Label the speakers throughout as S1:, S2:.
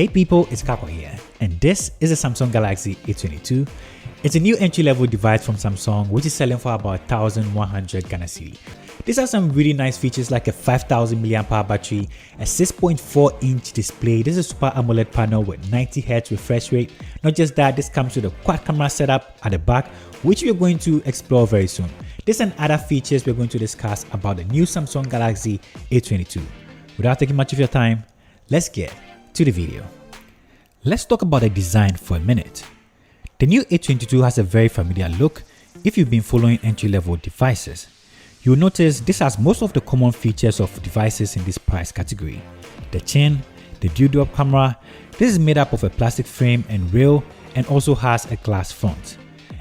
S1: Hey people, it's Rickaquaog here, and this is a Samsung Galaxy A22. It's a new entry-level device from Samsung which is selling for about 1,100 Ghana cedi. These have some really nice features like a 5,000 mAh battery, a 6.4-inch display. This is a Super AMOLED panel with 90Hz refresh rate. Not just that, this comes with a quad camera setup at the back, which we're going to explore very soon. This and other features we're going to discuss about the new Samsung Galaxy A22. Without taking much of your time, let's get to the video. Let's talk about the design for a minute. The new A22 has a very familiar look if you've been following entry-level devices. You'll notice this has most of the common features of devices in this price category. The chin, the dual camera. This is made up of a plastic frame and rail and also has a glass front.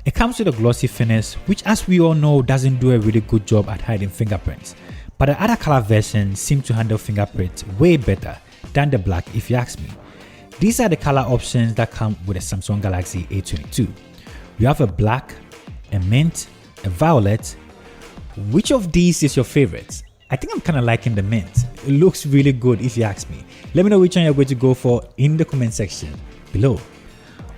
S1: It comes with a glossy finish, which as we all know doesn't do a really good job at hiding fingerprints. But the other color versions seem to handle fingerprints way better than the black if you ask me. These are the color options that come with a Samsung Galaxy A22. We have a black, a mint, a violet. Which of these is your favorite? I think I'm kind of liking the mint. It looks really good if you ask me. Let me know which one you're going to go for in the comment section below.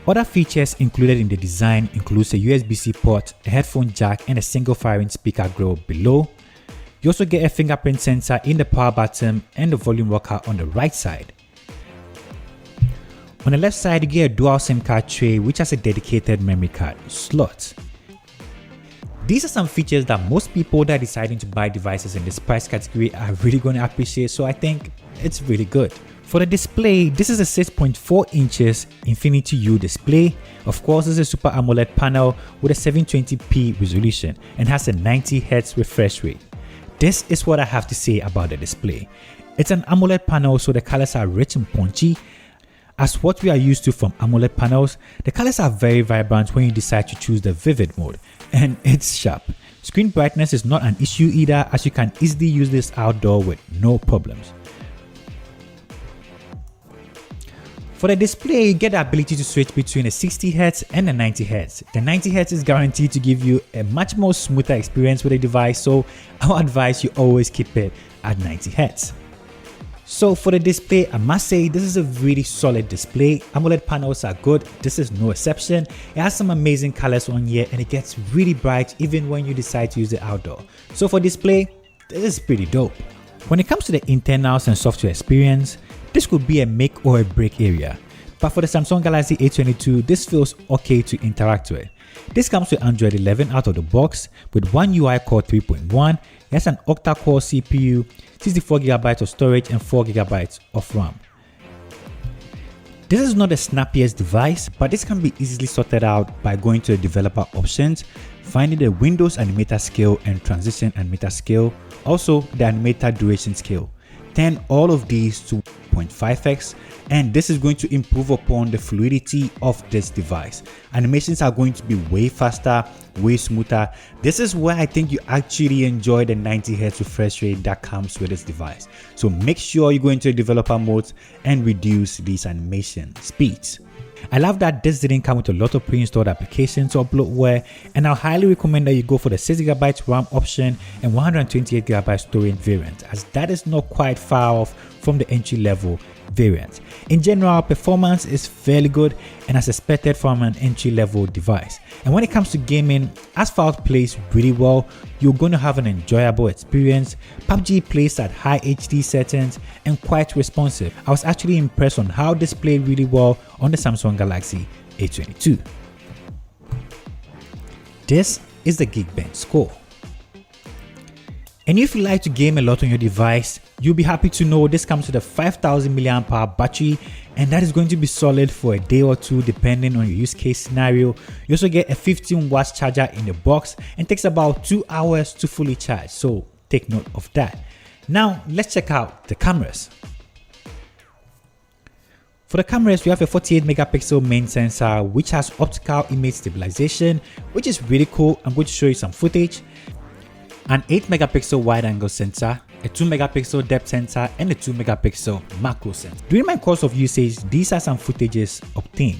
S1: Other features included in the design includes a USB-C port, a headphone jack and a single firing speaker grill below. You also get a fingerprint sensor in the power button and the volume rocker on the right side. On the left side, you get a dual SIM card tray which has a dedicated memory card slot. These are some features that most people that are deciding to buy devices in this price category are really going to appreciate, so I think it's really good. For the display, this is a 6.4 inches Infinity U display. Of course, this is a Super AMOLED panel with a 720p resolution and has a 90Hz refresh rate. This is what I have to say about the display. It's an AMOLED panel, so the colors are rich and punchy. As what we are used to from AMOLED panels, the colors are very vibrant when you decide to choose the vivid mode, and it's sharp. Screen brightness is not an issue either, as you can easily use this outdoor with no problems. For the display, you get the ability to switch between a 60Hz and a 90Hz. The 90Hz is guaranteed to give you a much more smoother experience with the device, so I would advise you always keep it at 90Hz. So for the display, I must say this is a really solid display. AMOLED panels are good, this is no exception. It has some amazing colors on here and it gets really bright even when you decide to use it outdoor. So for display, this is pretty dope. When it comes to the internals and software experience, this could be a make or a break area. But for the Samsung Galaxy A22, this feels okay to interact with. This comes with Android 11 out of the box with One UI Core 3.1. It has an octa-core CPU, 64GB of storage and 4GB of RAM. This is not the snappiest device, but this can be easily sorted out by going to the developer options, finding the Windows animator scale and transition animator scale, also the animator duration scale. Turn all of these to 0.5x, and this is going to improve upon the fluidity of this device. Animations are going to be way faster, way smoother. This is where I think you actually enjoy the 90Hz refresh rate that comes with this device. So make sure you go into the developer mode and reduce these animation speeds. I love that this didn't come with a lot of pre-installed applications or bloatware, and I highly recommend that you go for the 6GB RAM option and 128GB storage variant, as that is not quite far off from the entry-level variant. In general, performance is fairly good and as expected from an entry-level device. And when it comes to gaming, Asphalt plays really well. You're going to have an enjoyable experience. PUBG plays at high HD settings and quite responsive. I was actually impressed on how this played really well on the Samsung Galaxy A22. This is the Geekbench score. And if you like to game a lot on your device, you'll be happy to know this comes with a 5,000 mAh battery, and that is going to be solid for a day or two depending on your use case scenario. You also get a 15 watts charger in the box and takes about 2 hours to fully charge, so take note of that. Now let's check out the cameras. For the cameras, we have a 48 megapixel main sensor which has optical image stabilization, which is really cool. I'm going to show you some footage. An 8 megapixel wide angle sensor, a 2 megapixel depth sensor and a 2 megapixel macro sensor. During my course of usage, these are some footages obtained.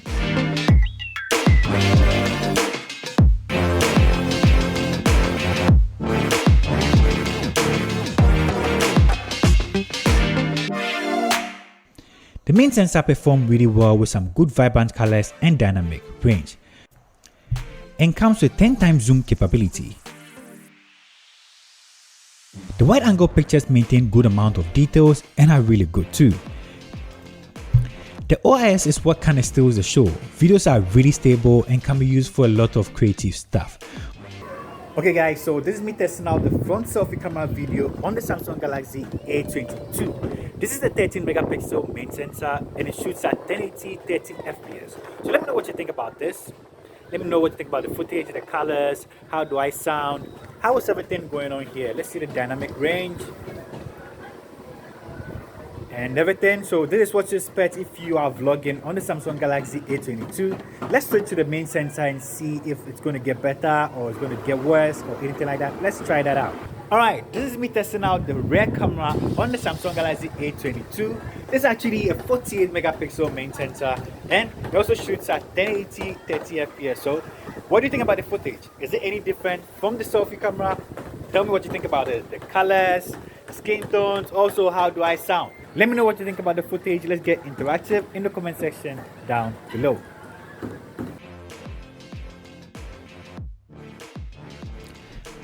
S1: The main sensor performed really well with some good vibrant colors and dynamic range, and comes with 10 times zoom capability. The wide angle pictures maintain good amount of details and are really good too. The OIS is what kind of steals the show. Videos are really stable and can be used for a lot of creative stuff. Okay guys, so this is me testing out the front selfie camera video on the Samsung Galaxy A22. This is the 13 megapixel main sensor and it shoots at 1080 30 fps. So let me know what you think about this. Let me know what you think about the footage, the colors, how do I sound, how is everything going on here. Let's see the dynamic range and everything. So this is what you expect if you are vlogging on the Samsung Galaxy A22. Let's switch to the main sensor and see if it's going to get better or it's going to get worse or anything like that. Let's try that out. Alright, this is me testing out the rear camera on the Samsung Galaxy A22. This is actually a 48 megapixel main sensor and it also shoots at 1080 30 fps. So what do you think about the footage? Is it any different from the selfie camera? Tell me what you think about it. The colors, skin tones, also how do I sound? Let me know what you think about the footage. Let's get interactive in the comment section down below.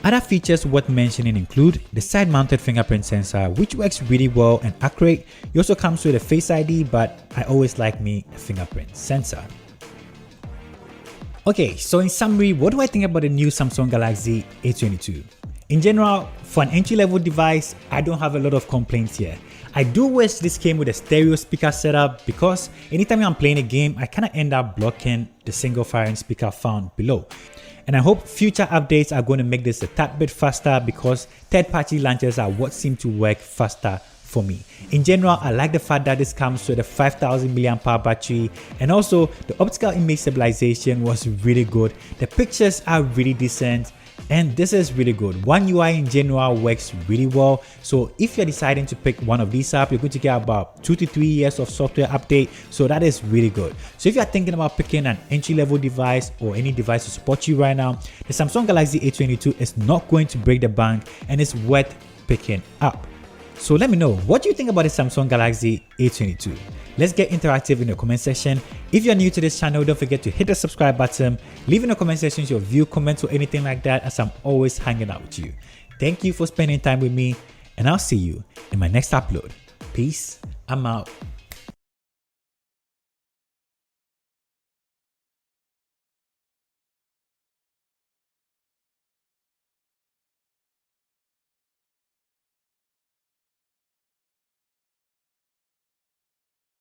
S1: Other features worth mentioning include the side-mounted fingerprint sensor, which works really well and accurate. It also comes with a Face ID, but I always like me a fingerprint sensor. Okay, so in summary, what do I think about the new Samsung Galaxy A22? In general, for an entry-level device, I don't have a lot of complaints here. I do wish this came with a stereo speaker setup because anytime I'm playing a game, I kind of end up blocking the single firing speaker found below. And I hope future updates are going to make this a tad bit faster because third-party launchers are what seem to work faster for me. In general, I like the fact that this comes with a 5000 mAh battery, and also the optical image stabilization was really good. The pictures are really decent. And this is really good. One UI in general works really well. So if you're deciding to pick one of these up, you're going to get about 2 to 3 years of software update. So that is really good. So if you're thinking about picking an entry-level device or any device to support you right now, the Samsung Galaxy A22 is not going to break the bank and it's worth picking up. So let me know, what do you think about the Samsung Galaxy A22? Let's get interactive in the comment section. If you're new to this channel, don't forget to hit the subscribe button. Leave in the comment section your view, comments, or anything like that, as I'm always hanging out with you. Thank you for spending time with me, and I'll see you in my next upload. Peace. I'm out.